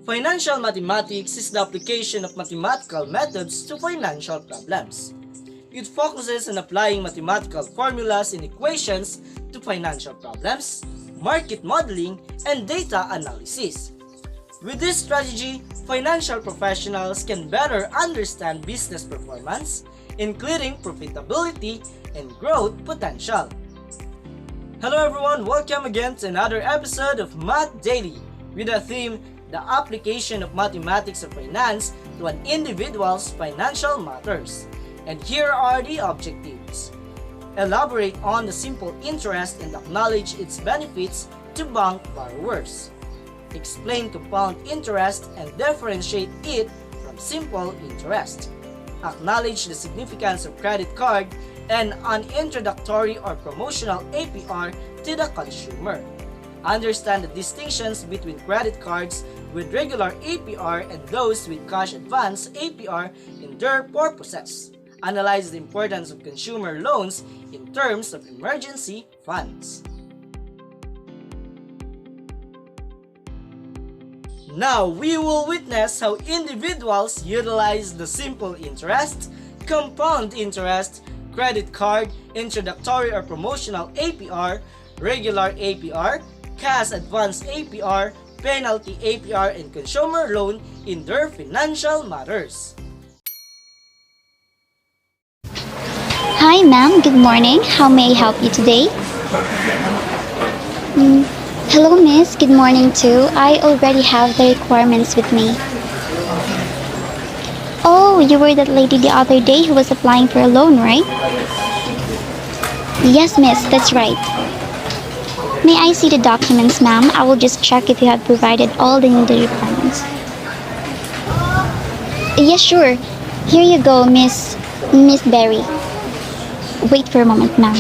Financial mathematics is the application of mathematical methods to financial problems. It focuses on applying mathematical formulas and equations to financial problems, market modeling, and data analysis. With this strategy, financial professionals can better understand business performance, including profitability and growth potential. Hello everyone, welcome again to another episode of Math Daily with the theme The Application of Mathematics of Finance to an Individual's Financial Matters. And here are the objectives. Elaborate on the simple interest and acknowledge its benefits to bank borrowers. Explain compound interest and differentiate it from simple interest. Acknowledge the significance of credit card and an introductory or promotional APR to the consumer. Understand the distinctions between credit cards with regular APR and those with cash advance APR in their purposes. Analyze the importance of consumer loans in terms of emergency funds. Now, we will witness how individuals utilize the simple interest, compound interest, credit card, introductory or promotional APR, regular APR, cash advance APR, penalty APR, and consumer loan in their financial matters. Hi ma'am, good morning. How may I help you today? Hello miss, good morning too. I already have the requirements with me. Oh, you were that lady the other day who was applying for a loan, right? Yes miss, that's right. May I see the documents ma'am? I will just check if you have provided all the needed requirements. Yes, sure. Here you go, Miss Berry. Wait for a moment, ma'am.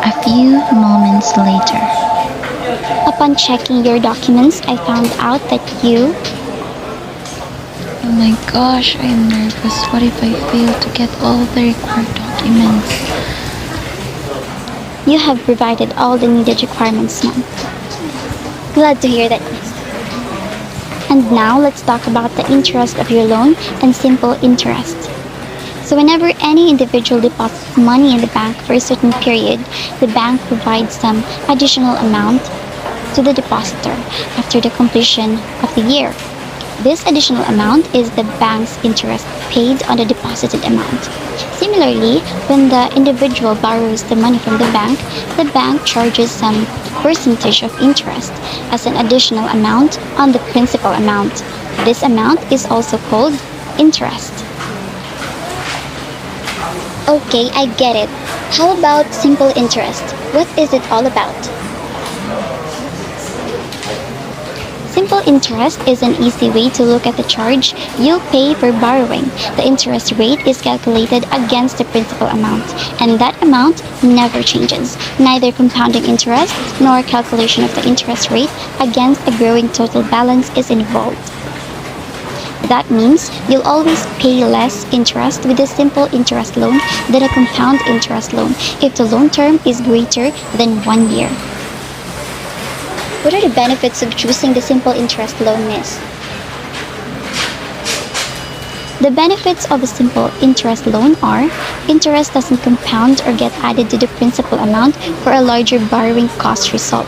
A few moments later. Upon checking your documents, I found out that you... Oh my gosh, I am nervous. What if I fail to get all the required documents? You have provided all the needed requirements, ma'am. Glad to hear that, miss. And now, let's talk about the interest of your loan and simple interest. So whenever any individual deposits money in the bank for a certain period, the bank provides some additional amount to the depositor after the completion of the year. This additional amount is the bank's interest paid on the deposited amount. Similarly, when the individual borrows the money from the bank charges some percentage of interest as an additional amount on the principal amount. This amount is also called interest. Okay, I get it. How about simple interest? What is it all about? Simple interest is an easy way to look at the charge you'll pay for borrowing. The interest rate is calculated against the principal amount, and that amount never changes. Neither compounding interest nor calculation of the interest rate against a growing total balance is involved. That means you'll always pay less interest with a simple interest loan than a compound interest loan if the loan term is greater than 1 year. What are the benefits of choosing the simple interest loan, miss? The benefits of a simple interest loan are interest doesn't compound or get added to the principal amount for a larger borrowing cost result.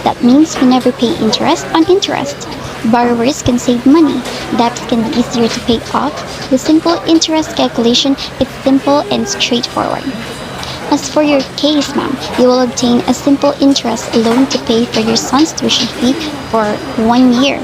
That means we never pay interest on interest. Borrowers can save money. Debts can be easier to pay off. The simple interest calculation is simple and straightforward. As for your case, ma'am, you will obtain a simple interest loan to pay for your son's tuition fee for 1 year.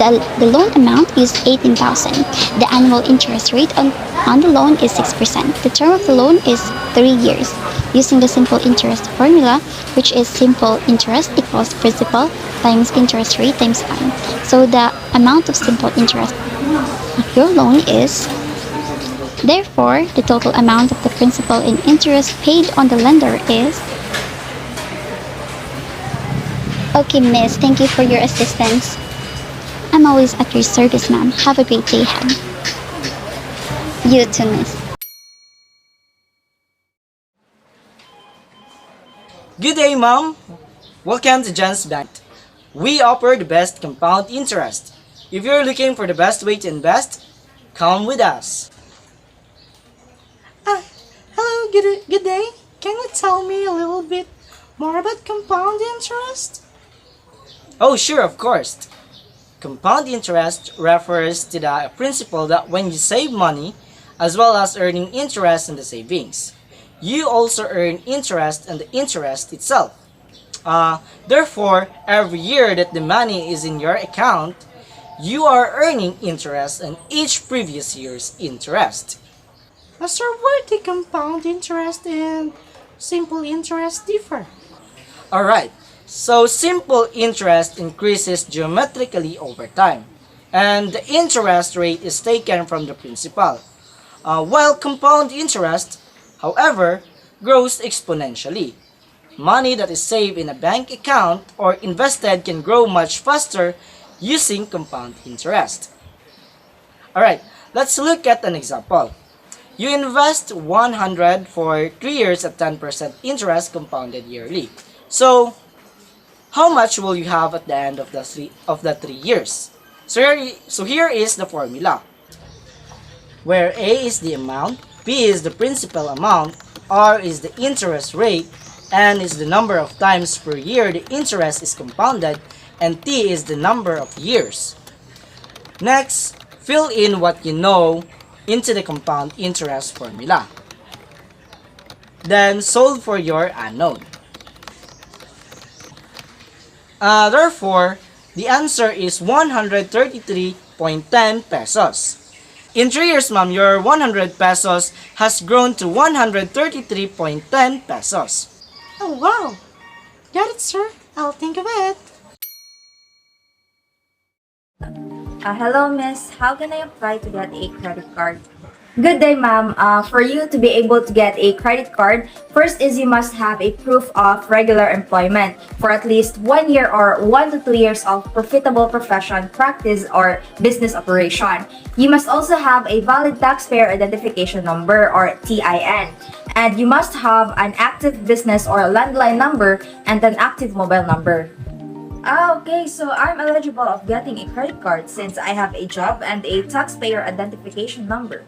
The loan amount is $18,000. The annual interest rate on the loan is 6%. The term of the loan is 3 years. Using the simple interest formula, which is simple interest equals principal times interest rate times time. So the amount of simple interest of your loan is, therefore, the total amount of the principal and interest paid on the lender is... Okay, miss, thank you for your assistance. I'm always at your service, ma'am. Have a great day ahead. You too, miss. Good day, ma'am. Welcome to John's Bank. We offer the best compound interest. If you're looking for the best way to invest, come with us. Hello, good day. Can you tell me a little bit more about compound interest? Oh, sure, of course. Compound interest refers to the principle that when you save money, as well as earning interest on the savings, you also earn interest on the interest itself. Therefore, every year that the money is in your account, you are earning interest on each previous year's interest. Sir, where do compound interest and simple interest differ? Alright, so simple interest increases geometrically over time, and the interest rate is taken from the principal, while compound interest, however, grows exponentially. Money that is saved in a bank account or invested can grow much faster using compound interest. Alright, let's look at an example. You invest 100 for 3 years at 10% interest compounded yearly. So, how much will you have at the end of the 3 years? So here is the formula, where A is the amount, B is the principal amount, R is the interest rate, N is the number of times per year the interest is compounded, and T is the number of years. Next, fill in what you know into the compound interest formula. Then solve for your unknown. Therefore, the answer is 133.10 pesos. In 3 years, ma'am, your 100 pesos has grown to 133.10 pesos. Oh, wow! Got it, sir. I'll think of it. Hello, miss. How can I apply to get a credit card? Good day, ma'am. For you to be able to get a credit card, first is you must have a proof of regular employment for at least 1 year or 1 to 2 years of profitable profession, practice, or business operation. You must also have a valid taxpayer identification number or TIN. And you must have an active business or landline number and an active mobile number. Okay, so I'm eligible of getting a credit card since I have a job and a taxpayer identification number.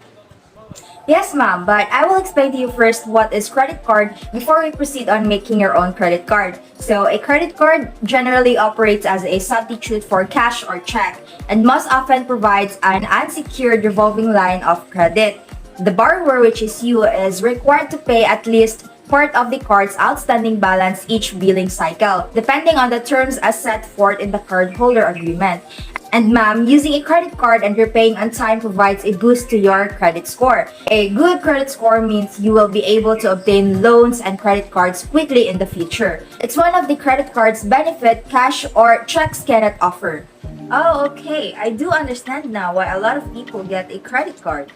Yes, ma'am, but I will explain to you first what is credit card before we proceed on making your own credit card. So, a credit card generally operates as a substitute for cash or check and most often provides an unsecured revolving line of credit. The borrower, which is you, is required to pay at least part of the card's outstanding balance each billing cycle, depending on the terms as set forth in the cardholder agreement. And ma'am, using a credit card and repaying on time provides a boost to your credit score. A good credit score means you will be able to obtain loans and credit cards quickly in the future. It's one of the credit card's benefit cash or checks cannot offer. Oh, okay. I do understand now why a lot of people get a credit card.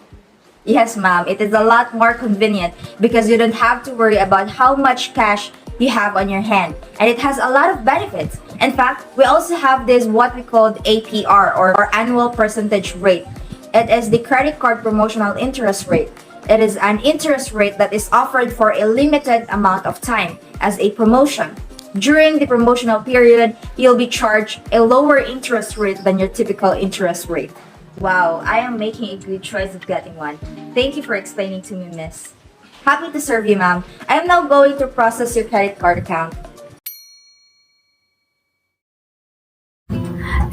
Yes, ma'am. It is a lot more convenient because you don't have to worry about how much cash you have on your hand. And it has a lot of benefits. In fact, we also have this what we call APR or annual percentage rate. It is the credit card promotional interest rate. It is an interest rate that is offered for a limited amount of time as a promotion. During the promotional period, you'll be charged a lower interest rate than your typical interest rate. Wow, I am making a good choice of getting one. Thank you for explaining to me, miss. Happy to serve you, ma'am. I am now going to process your credit card account.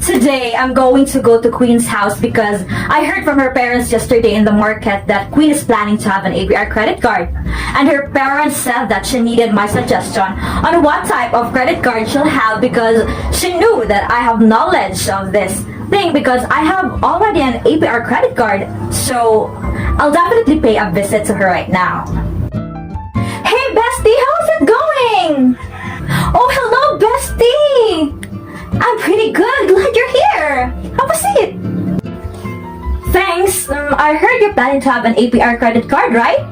Today, I'm going to go to Queen's house because I heard from her parents yesterday in the market that Queen is planning to have an APR credit card. And her parents said that she needed my suggestion on what type of credit card she'll have because she knew that I have knowledge of this thing because I have already an APR credit card. So, I'll definitely pay a visit to her right now. Hey, bestie, how's it going? Oh, hello, bestie! I'm pretty good. Glad you're here. Have a seat. Thanks. I heard you're planning to have an APR credit card, right?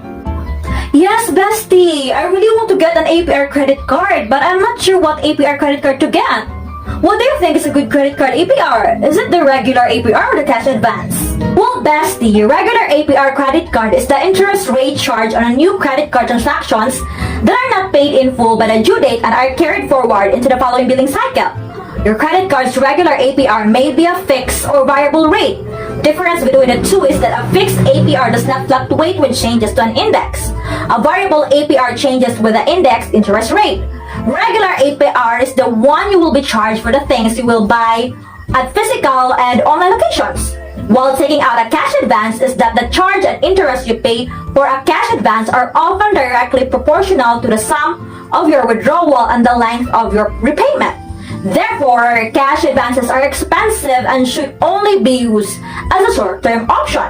Yes, bestie. I really want to get an APR credit card, but I'm not sure what APR credit card to get. What do you think is a good credit card APR? Is it the regular APR or the cash advance? Well, bestie, regular APR credit card is the interest rate charged on a new credit card transactions that are not paid in full by the due date and are carried forward into the following billing cycle. Your credit card's regular APR may be a fixed or variable rate. Difference between the two is that a fixed APR does not fluctuate with changes to an index. A variable APR changes with the index interest rate. Regular APR is the one you will be charged for the things you will buy at physical and online locations. While taking out a cash advance is that the charge and interest you pay for a cash advance are often directly proportional to the sum of your withdrawal and the length of your repayment. Therefore, cash advances are expensive and should only be used as a short-term option.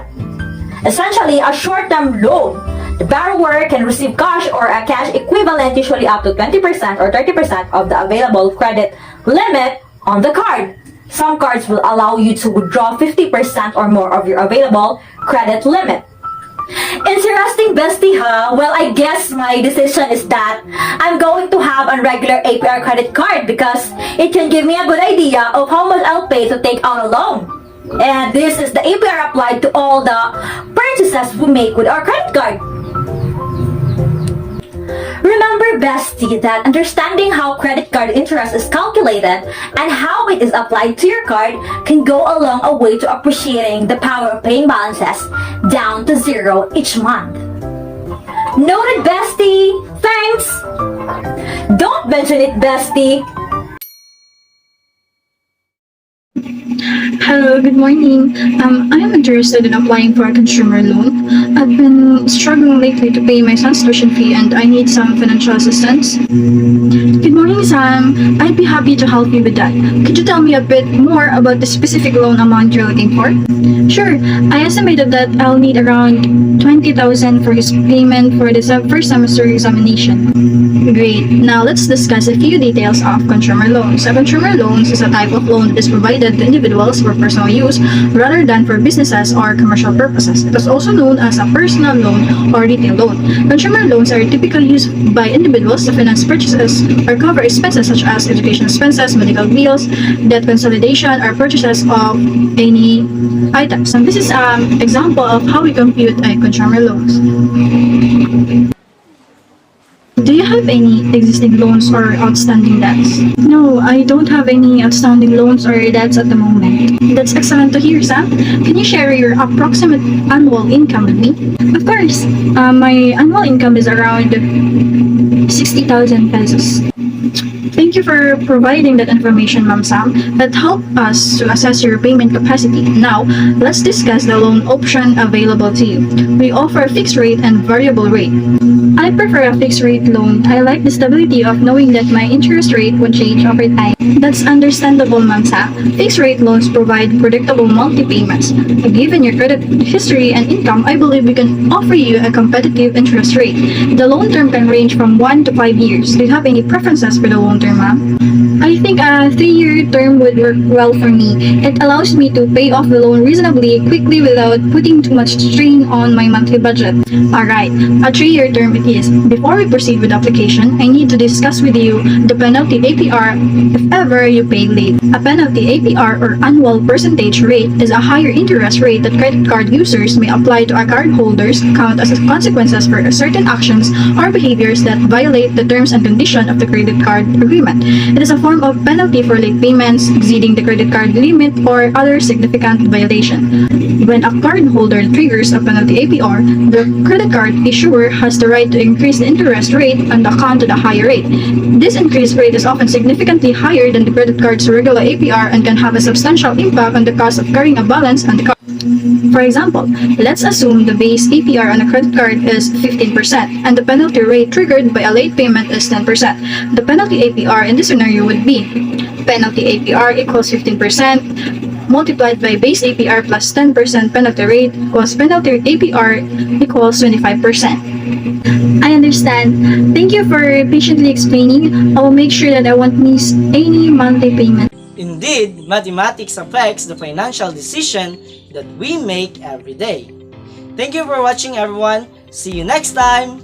Essentially, a short-term loan. The borrower can receive cash or a cash equivalent, usually up to 20% or 30% of the available credit limit on the card. Some cards will allow you to withdraw 50% or more of your available credit limit. Interesting, bestie, huh? Well, I guess my decision is that I'm going to have a regular APR credit card because it can give me a good idea of how much I'll pay to take out a loan. And this is the APR applied to all the purchases we make with our credit card. Remember, bestie, that understanding how credit card interest is calculated and how it is applied to your card can go a long way to appreciating the power of paying balances down to zero each month. Noted, bestie! Thanks! Don't mention it, bestie! Hello, good morning. I am interested in applying for a consumer loan. I've been struggling lately to pay my son's tuition fee and I need some financial assistance. Good morning, Sam. I'd be happy to help you with that. Could you tell me a bit more about the specific loan amount you're looking for? Sure. I estimated that I'll need around 20,000 for his payment for the first semester examination. Great. Now let's discuss a few details of consumer loans. A consumer loans is a type of loan that is provided to individuals for personal use rather than for businesses or commercial purposes. It is also known as a personal loan or retail loan. Consumer loans are typically used by individuals to finance purchases or cover expenses such as education expenses, medical bills, debt consolidation, or purchases of any items. And this is an example of how we compute a consumer loans. Do you have any existing loans or outstanding debts? No, I don't have any outstanding loans or debts at the moment. That's excellent to hear, Sam. Can you share your approximate annual income with me? Of course. My annual income is around 60,000 pesos. Thank you for providing that information, Ma'am Sam. That helped us to assess your payment capacity. Now, let's discuss the loan option available to you. We offer a fixed rate and variable rate. I prefer a fixed rate loan. I like the stability of knowing that my interest rate won't change over time. That's understandable, Ma'am Sam. Fixed rate loans provide predictable monthly payments. Given your credit history and income, I believe we can offer you a competitive interest rate. The loan term can range from 1 to 5 years. Do you have any preferences for the loan term, ma'am? I think a 3-year term would work well for me. It allows me to pay off the loan reasonably quickly without putting too much strain on my monthly budget. Alright, a 3-year term it is. Before we proceed with the application, I need to discuss with you the penalty APR if ever you pay late. A penalty APR or annual percentage rate is a higher interest rate that credit card users may apply to our card holders count as consequences for certain actions or behaviors that violate the terms and conditions of the credit card agreement. It is a form of penalty for late payments, exceeding the credit card limit, or other significant violation. When a cardholder triggers a penalty APR, the credit card issuer has the right to increase the interest rate on the account to the higher rate. This increased rate is often significantly higher than the credit card's regular APR and can have a substantial impact on the cost of carrying a balance on the card. For example, let's assume the base APR on a credit card is 15% and the penalty rate triggered by a late payment is 10%. The penalty APR in this scenario would be penalty APR equals 15% multiplied by base APR plus 10% penalty rate equals penalty APR equals 25%. I understand. Thank you for patiently explaining. I will make sure that I won't miss any monthly payment. Indeed, mathematics affects the financial decision that we make every day. Thank you for watching, everyone. See you next time!